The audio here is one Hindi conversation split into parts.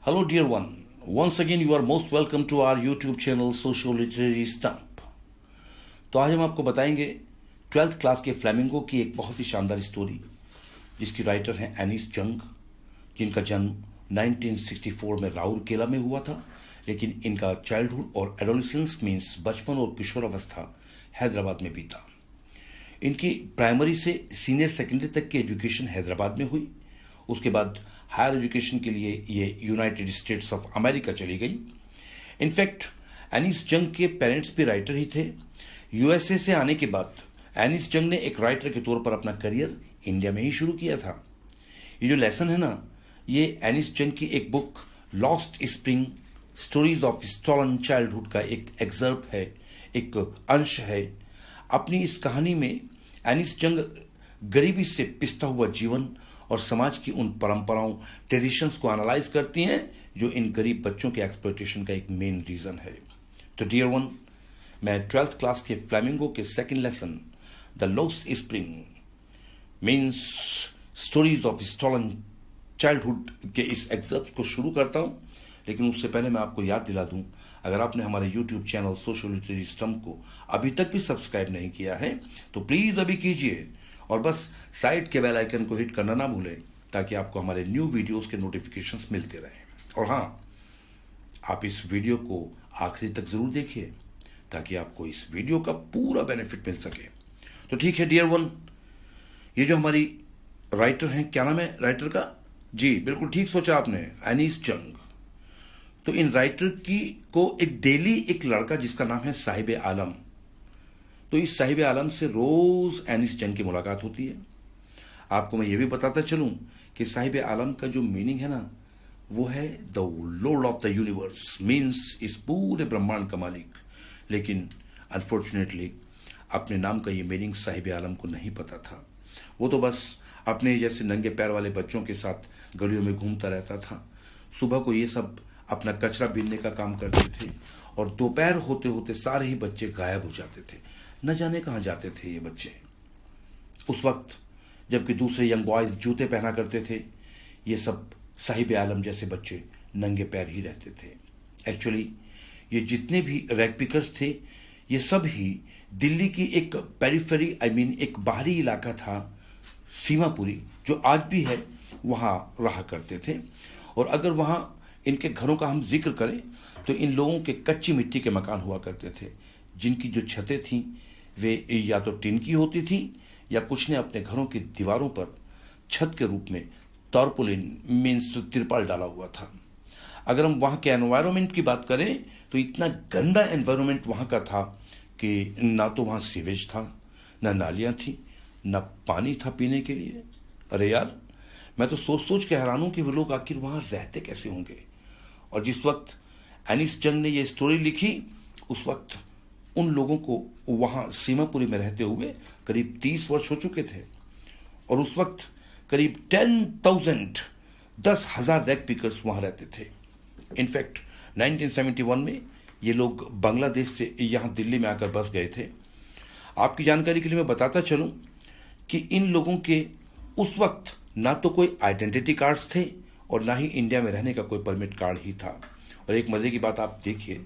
Hello, dear one. Once again, you are most welcome to our YouTube channel Social Literary Stump. तो आज हम आपको बताएंगे 12th क्लास के फ्लेमिंगो की एक बहुत ही शानदार स्टोरी, जिसकी राइटर हैं एनिस जंग, जिनका जन्म 1964 में राउरकेला में हुआ था, लेकिन इनका चाइल्डहुड और एडोलेसेंस मीन्स बचपन और किशोरावस्था हैदराबाद में बीता। इनकी प्राइमरी से सीनियर सेकेंडरी तक की एजुकेशन हैदराबाद में हुई। उसके बाद हायर एजुकेशन के लिए ये यूनाइटेड स्टेट्स ऑफ अमेरिका चली गई। इनफैक्ट एनिस जंग के पेरेंट्स भी राइटर ही थे। यूएसए से आने के बाद एनिस जंग ने एक राइटर के तौर पर अपना करियर इंडिया में ही शुरू किया था। ये जो लेसन है ना, ये एनिस जंग की एक book lost spring stories of stolen childhood का एक एग्जर्प है, एक अंश है। अपनी इस कहानी में एनिस जंग गरीबी से पिसता हुआ जीवन और समाज की उन परंपराओं, ट्रेडिशंस को एनालाइज करती हैं जो इन गरीब बच्चों के एक्सप्लॉयटेशन का एक मेन रीजन है। तो डियर वन, मैं 12th क्लास के फ्लेमिंगो के second lesson the lost spring means stories of stolen childhood के इस एग्जर्प को शुरू करता हूं। लेकिन उससे पहले मैं आपको याद दिला दूं, अगर आपने हमारे YouTube channel social literary stump को अभी तक भी सब्सक्राइब नहीं किया है तो प्लीज अभी कीजिए, और बस साइड के बेल आइकन को हिट करना ना भूलें, ताकि आपको हमारे न्यू वीडियोस के नोटिफिकेशंस मिलते रहें। और हाँ, आप इस वीडियो को आखिरी तक जरूर देखिए, ताकि आपको इस वीडियो का पूरा बेनिफिट मिल सके। तो ठीक है डियर वन, ये जो हमारी राइटर हैं, क्या नाम है राइटर का? जी बिल्कुल ठीक सोचा आपने, एनिस जंग। तो इन राइटर की को एक डेली एक लड़का जिसका नाम है साहिब आलम, तो इस साहिब आलम से रोज एनिस जंग की मुलाकात होती है। आपको मैं ये भी बताता चलूं कि साहिब आलम का जो मीनिंग है ना, वो है the Lord of the universe, means इस पूरे ब्रह्मांड का मालिक। लेकिन अनफॉर्चुनेटली अपने नाम का ये मीनिंग साहिब आलम को नहीं पता था। वो तो बस अपने जैसे नंगे पैर वाले बच्चों के साथ गलियों में घूमता रहता था। सुबह को ये सब अपना कचरा बीनने का काम करते थे, और दोपहर होते होते सारे ही बच्चे गायब हो जाते थे। न जाने कहाँ जाते थे ये बच्चे उस वक्त, जबकि दूसरे यंग बॉयज जूते पहना करते थे। ये सब साहिब आलम जैसे बच्चे नंगे पैर ही रहते थे। एक्चुअली ये जितने भी रैग पिकर्स थे, ये सब ही दिल्ली की एक पेरिफेरी एक बाहरी इलाका था, सीमापुरी, जो आज भी है, वहाँ रहा करते थे। और अगर वहाँ इनके घरों का हम जिक्र करें तो इन लोगों के कच्ची मिट्टी के मकान हुआ करते थे, जिनकी जो छतें थीं वे या तो टिन की होती थी, या कुछ ने अपने घरों की दीवारों पर छत के रूप में तारपुलिन मीन्स तिरपाल डाला हुआ था। अगर हम वहाँ के एनवायरनमेंट की बात करें तो इतना गंदा एनवायरनमेंट वहाँ का था कि ना तो वहाँ सीवेज था, ना नालियाँ थी, ना पानी था पीने के लिए। अरे यार, मैं तो सोच सोच के हैरान हूँ कि वो लोग आखिर वहाँ रहते कैसे होंगे। और जिस वक्त एनिस जंग ने ये स्टोरी लिखी, उस वक्त उन लोगों को वहाँ सीमापुरी में रहते हुए करीब 30 वर्ष हो चुके थे, और उस वक्त करीब 10,000 रैग पिकर्स वहाँ रहते थे। इनफैक्ट 1971 में ये लोग बांग्लादेश से यहाँ दिल्ली में आकर बस गए थे। आपकी जानकारी के लिए मैं बताता चलूँ कि इन लोगों के उस वक्त ना तो कोई आइडेंटिटी कार्ड्स थे, और ना ही इंडिया में रहने का कोई परमिट कार्ड ही था। और एक मजे की बात आप देखिए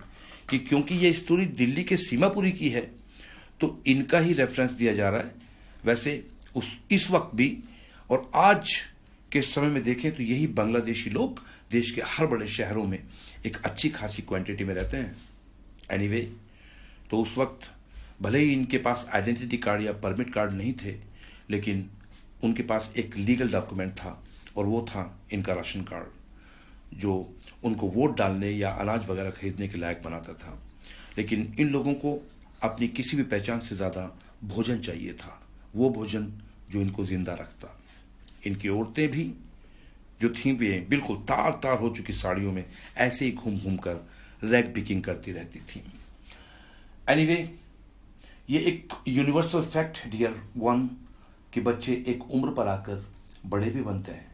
कि क्योंकि ये स्टोरी दिल्ली के सीमापुरी की है, तो इनका ही रेफरेंस दिया जा रहा है। वैसे इस वक्त भी और आज के समय में देखें तो यही बांग्लादेशी लोग देश के हर बड़े शहरों में एक अच्छी खासी क्वांटिटी में रहते हैं। एनीवे, तो उस वक्त भले ही इनके पास आइडेंटिटी कार्ड या परमिट कार्ड नहीं थे, लेकिन उनके पास एक लीगल डॉक्यूमेंट था, और वो था इनका राशन कार्ड, जो उनको वोट डालने या अनाज वगैरह खरीदने के लायक बनाता था। लेकिन इन लोगों को अपनी किसी भी पहचान से ज़्यादा भोजन चाहिए था, वो भोजन जो इनको जिंदा रखता। इनकी औरतें भी जो थीं, वे बिल्कुल तार तार हो चुकी साड़ियों में ऐसे ही घूम घूम कर रैग पिकिंग करती रहती थी। एनीवे, ये एक यूनिवर्सल फैक्ट डियर वन कि बच्चे एक उम्र पर आकर बड़े भी बनते हैं,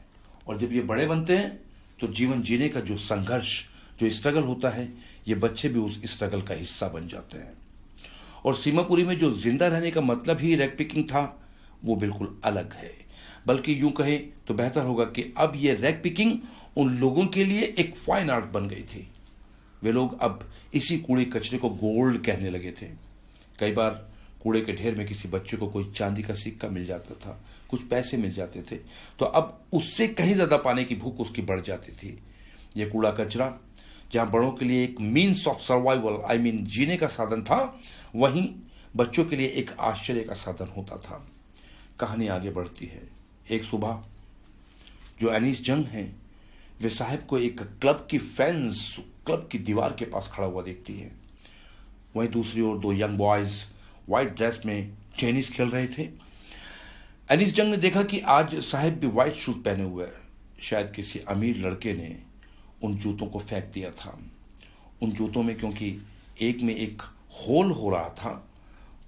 और जब ये बड़े बनते हैं तो जीवन जीने का जो संघर्ष, जो स्ट्रगल होता है, ये बच्चे भी उस स्ट्रगल का हिस्सा बन जाते हैं। और सीमापुरी में जो जिंदा रहने का मतलब ही रैग पिकिंग था, वो बिल्कुल अलग है। बल्कि यूं कहें तो बेहतर होगा कि अब ये रैग पिकिंग उन लोगों के लिए एक फाइन आर्ट बन गई थी। वे लोग अब इसी कूड़े कचरे को गोल्ड कहने लगे थे। कई बार कूड़े के ढेर में किसी बच्चे को कोई चांदी का सिक्का मिल जाता था, कुछ पैसे मिल जाते थे, तो अब उससे कहीं ज्यादा पाने की भूख उसकी बढ़ जाती थी। यह कूड़ा कचरा जहां बड़ों के लिए एक मीन्स ऑफ सर्वाइवल जीने का साधन था, वहीं बच्चों के लिए एक आश्चर्य का साधन होता था। कहानी आगे बढ़ती है। एक सुबह जो एनीस जंग हैं, वे साहब को एक क्लब की दीवार के पास खड़ा हुआ देखती है। वहीं दूसरी ओर दो यंग बॉयज व्हाइट ड्रेस में टेनिस खेल रहे थे। एनीस जंग ने देखा कि आज साहब भी व्हाइट शूज पहने हुए हैं। शायद किसी अमीर लड़के ने उन जूतों को फेंक दिया था। उन जूतों में क्योंकि एक में एक होल हो रहा था,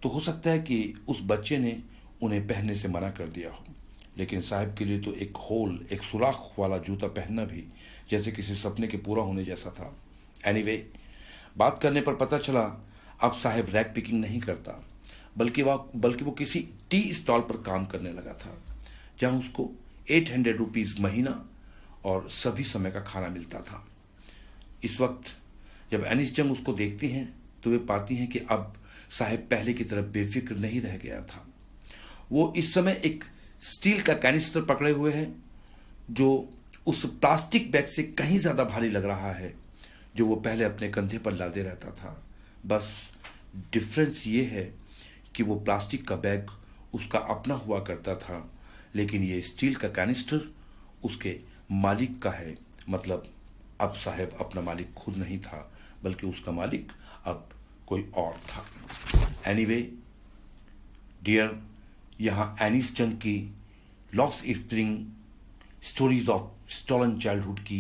तो हो सकता है कि उस बच्चे ने उन्हें पहनने से मना कर दिया हो। लेकिन साहब के लिए तो एक होल, एक सुराख वाला जूता पहनना भी जैसे किसी सपने के पूरा होने जैसा था। एनीवे, बात करने पर पता चला अब साहब रैक पिकिंग नहीं करता, बल्कि वो किसी टी स्टॉल पर काम करने लगा था, जहां उसको 800 रुपीज महीना और सभी समय का खाना मिलता था। इस वक्त जब एनीस जंग उसको देखती हैं, तो वे पाती हैं कि अब साहब पहले की तरफ बेफिक्र नहीं रह गया था। वो इस समय एक स्टील का कैनिस्टर पकड़े हुए है, जो उस प्लास्टिक बैग से कहीं ज्यादा भारी लग रहा है जो वो पहले अपने कंधे पर लादे रहता था। बस डिफरेंस ये है कि वो प्लास्टिक का बैग उसका अपना हुआ करता था, लेकिन ये स्टील का कैनिस्टर उसके मालिक का है। मतलब अब साहब अपना मालिक खुद नहीं था, बल्कि उसका मालिक अब कोई और था। एनीवे डियर, यहां एनीस जंग की lost spring stories of stolen childhood की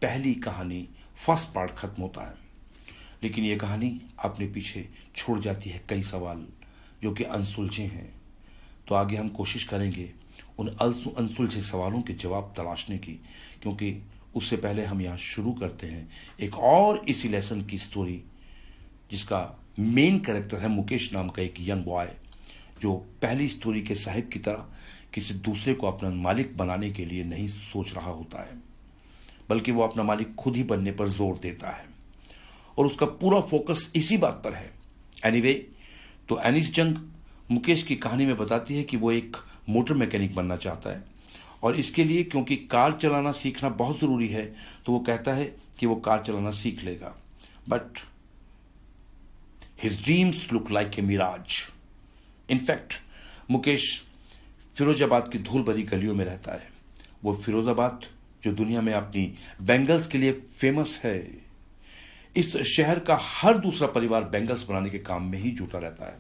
पहली कहानी फर्स्ट पार्ट खत्म होता है। लेकिन यह कहानी अपने पीछे छोड़ जाती है कई सवाल जो कि अनसुलझे हैं। तो आगे हम कोशिश करेंगे उन अनसुलझे सवालों के जवाब तलाशने की, क्योंकि उससे पहले हम यहाँ शुरू करते हैं एक और इसी लेसन की स्टोरी, जिसका मेन कैरेक्टर है मुकेश नाम का एक यंग बॉय, जो पहली स्टोरी के साहिब की तरह किसी दूसरे को अपना मालिक बनाने के लिए नहीं सोच रहा होता है, बल्कि वो अपना मालिक खुद ही बनने पर जोर देता है और उसका पूरा फोकस इसी बात पर है। एनीवे, तो एनीस जंग मुकेश की कहानी में बताती है कि वो एक मोटर मैकेनिक बनना चाहता है, और इसके लिए क्योंकि कार चलाना सीखना बहुत जरूरी है, तो वो कहता है कि वो कार चलाना सीख लेगा। But his dreams look like a mirage. In fact Mukesh Firozabad की धूल भरी गलियों में रहता है। वो फिरोजाबाद जो दुनिया में अपनी बैंगल्स के लिए फेमस है, इस शहर का हर दूसरा परिवार बैंगल्स बनाने के काम में ही जुटा रहता है।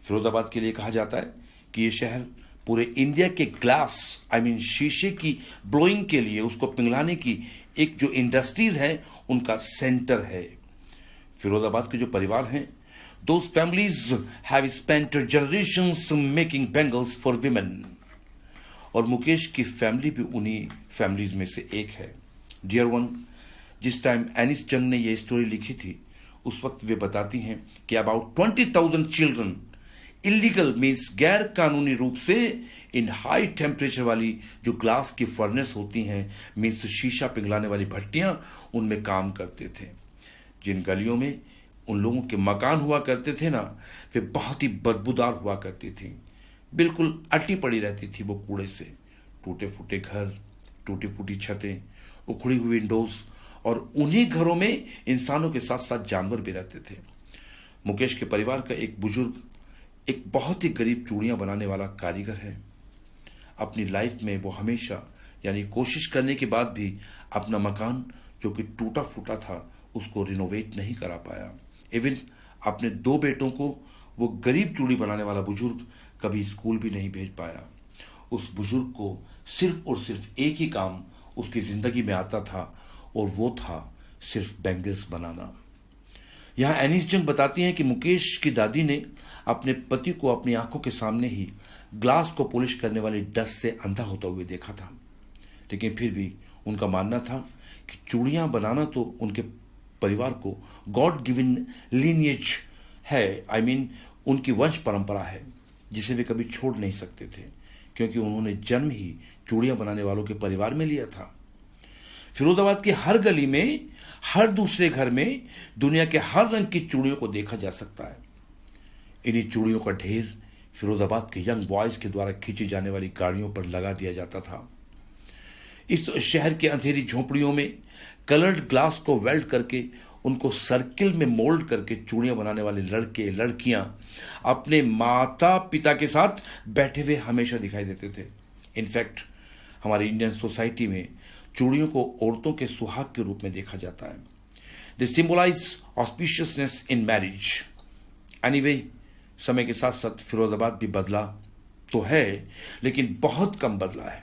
फिरोजाबाद के लिए कहा जाता है कि ये शहर पूरे इंडिया के ग्लास शीशे की ब्लोइंग के लिए, उसको पिघलाने की एक जो इंडस्ट्रीज है, उनका सेंटर है। फिरोजाबाद के जो परिवार हैं, those families have spent generations making bangles for women, और मुकेश की फैमिली भी उन्हीं फैमिलीज में से एक है। डियर वन, जिस टाइम एनीस जंग ने यह स्टोरी लिखी थी, उस वक्त वे बताती हैं कि अबाउट 20,000 चिल्ड्रन इलीगल मीन्स गैर कानूनी रूप से इन हाई टेम्परेचर वाली जो ग्लास की फर्नेस होती हैं, मीन्स शीशा पिघलाने वाली भट्टियां, उनमें काम करते थे। जिन गलियों में उन लोगों के मकान हुआ करते थे ना, वे बहुत ही बदबूदार हुआ करती थी, बिल्कुल अटी पड़ी रहती थी वो कूड़े से। टूटे फूटे घर, टूटी फूटी छतें, उखड़ी हुई विंडोज, और उन्हीं घरों में इंसानों के साथ साथ जानवर भी रहते थे। मुकेश के परिवार का एक बुजुर्ग एक बहुत ही गरीब चूड़ियां बनाने वाला कारीगर है। अपनी लाइफ में वो हमेशा कोशिश करने के बाद भी अपना मकान जो कि टूटा फूटा था, उसको रिनोवेट नहीं करा पाया। इवन अपने 2 बेटों को वो गरीब चूड़ी बनाने वाला बुजुर्ग कभी स्कूल भी नहीं भेज पाया। उस बुजुर्ग को सिर्फ और सिर्फ एक ही काम उसकी जिंदगी में आता था, और वो था सिर्फ बैंगल्स बनाना। यहां एनीस जंग बताती हैं कि मुकेश की दादी ने अपने पति को अपनी आंखों के सामने ही ग्लास को पॉलिश करने वाली डस्ट से अंधा होता हुए देखा था, लेकिन फिर भी उनका मानना था कि चूड़ियां बनाना तो उनके परिवार को गॉड गिवन लीनिएज है, उनकी वंश परंपरा है, जिसे वे कभी छोड़ नहीं सकते थे, क्योंकि उन्होंने जन्म ही चूड़ियां बनाने वालों के परिवार में लिया था। फिरोजाबाद की हर गली में, हर दूसरे घर में दुनिया के हर रंग की चूड़ियों को देखा जा सकता है। इन्हीं चूड़ियों का ढेर फिरोजाबाद के यंग बॉयज के द्वारा खींची जाने वाली गाड़ियों पर लगा दिया जाता था। इस शहर के अंधेरी झोंपड़ियों में कलर्ड ग्लास को वेल्ड करके उनको सर्किल में मोल्ड करके चूड़ियां बनाने वाले लड़के लड़कियां अपने माता पिता के साथ बैठे हुए हमेशा दिखाई देते थे। इनफैक्ट हमारी इंडियन सोसाइटी में चूड़ियों को औरतों के सुहाग के रूप में देखा जाता है। They symbolize auspiciousness in marriage. Anyway, समय के साथ साथ फिरोजाबाद भी बदला तो है, लेकिन बहुत कम बदला है।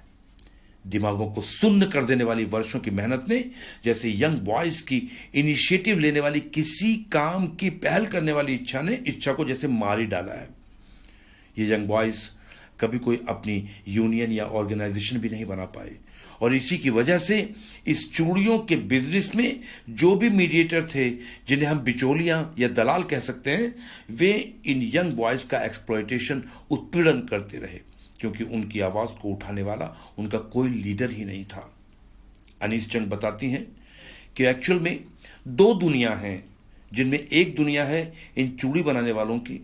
दिमागों को सुन्न कर देने वाली वर्षों की मेहनत ने, जैसे यंग बॉयज की इनिशिएटिव लेने वाली किसी काम की पहल करने वाली इच्छा ने इच्छा को जैसे मार ही डाला है। ये यंग बॉयज कभी कोई अपनी यूनियन या ऑर्गेनाइजेशन भी नहीं बना पाए, और इसी की वजह से इस चूड़ियों के बिजनेस में जो भी मीडिएटर थे, जिन्हें हम बिचौलियां या दलाल कह सकते हैं, वे इन यंग बॉयज का एक्सप्लॉयटेशन, उत्पीड़न करते रहे, क्योंकि उनकी आवाज को उठाने वाला उनका कोई लीडर ही नहीं था। अनीस जंग बताती हैं कि एक्चुअल में दो दुनिया हैं, जिनमें एक दुनिया है इन चूड़ी बनाने वालों की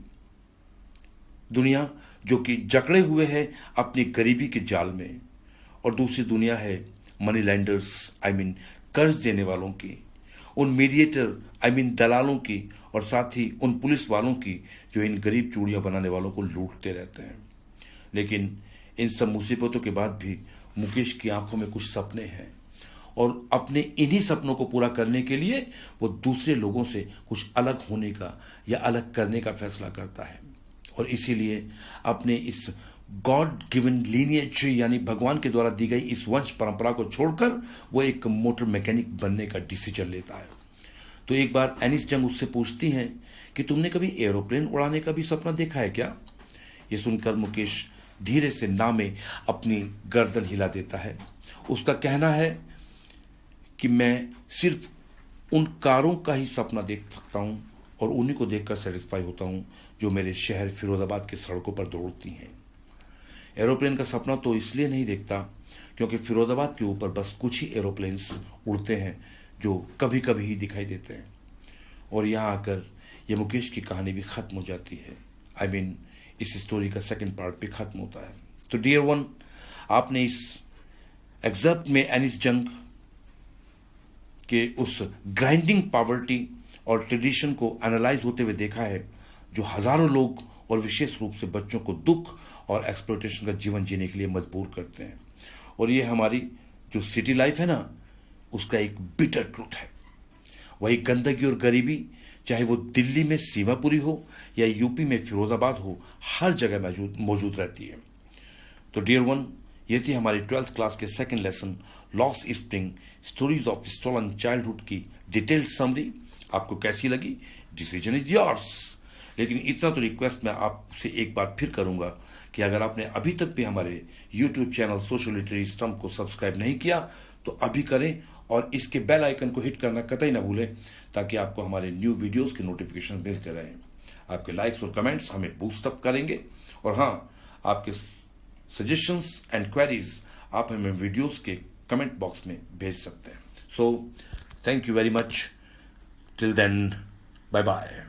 दुनिया, जो कि जकड़े हुए है अपनी गरीबी के जाल में, और दूसरी दुनिया है मनी लैंडर्स, कर्ज देने वालों की, उन मीडिएटर दलालों की, और साथ ही उन पुलिस वालों की जो इन गरीब चूड़ियां बनाने वालों को लूटते रहते हैं। लेकिन इन सब मुसीबतों के बाद भी मुकेश की आंखों में कुछ सपने हैं, और अपने इन्हीं सपनों को पूरा करने के लिए वो दूसरे लोगों से कुछ अलग होने का या अलग करने का फैसला करता है। और इसीलिए अपने इस गॉड गिवन लीनिएज, यानी भगवान के द्वारा दी गई इस वंश परंपरा को छोड़कर वो एक मोटर मैकेनिक बनने का डिसीजन लेता है। तो एक बार एनिस जंग उससे पूछती हैं कि तुमने कभी एरोप्लेन उड़ाने का भी सपना देखा है क्या? ये सुनकर मुकेश धीरे से ना में अपनी गर्दन हिला देता है। उसका कहना है कि मैं सिर्फ उन कारों का ही सपना देख सकता हूं, और उन्हीं को देखकर सेटिस्फाई होता हूं जो मेरे शहर फिरोजाबाद की सड़कों पर दौड़ती हैं। एरोप्लेन का सपना तो इसलिए नहीं देखता क्योंकि फिरोजाबाद के ऊपर बस कुछ ही एरोप्लेन्स उड़ते हैं जो कभी कभी ही दिखाई देते हैं। और यहाँ आकर ये मुकेश की कहानी भी खत्म हो जाती है। इस स्टोरी का सेकंड पार्ट भी खत्म होता है। तो डियर वन, आपने इस एग्जर्प्ट में एनिस जंग के उस ग्राइंडिंग पॉवर्टी और ट्रेडिशन को एनालाइज होते हुए देखा है, जो हजारों लोग और विशेष रूप से बच्चों को दुख और एक्सप्लॉयटेशन का जीवन जीने के लिए मजबूर करते हैं। और ये हमारी जो सिटी लाइफ है ना, उसका एक बिटर ट्रूथ है। वही गंदगी और गरीबी, चाहे वो दिल्ली में सीमापुरी हो या यूपी में फिरोजाबाद हो, हर जगह मौजूद रहती है। तो डियर वन, ये थी हमारी 12th क्लास के second lesson lost spring stories of stolen childhood की डिटेल्ड समरी। आपको कैसी लगी? Decision is yours. लेकिन इतना तो रिक्वेस्ट मैं आपसे एक बार फिर करूंगा कि अगर आपने अभी तक भी हमारे YouTube channel social literary stump को सब्सक्राइब नहीं किया तो अभी करें, और इसके बेल आइकन को हिट करना कतई ना भूलें, ताकि आपको हमारे न्यू वीडियोस के नोटिफिकेशन मिलते रहें। आपके लाइक्स और कमेंट्स हमें बूस्ट अप करेंगे, और हाँ, आपके सजेशंस एंड क्वेरीज आप हमें वीडियोस के कमेंट बॉक्स में भेज सकते हैं। So thank you very much. Till then, bye bye.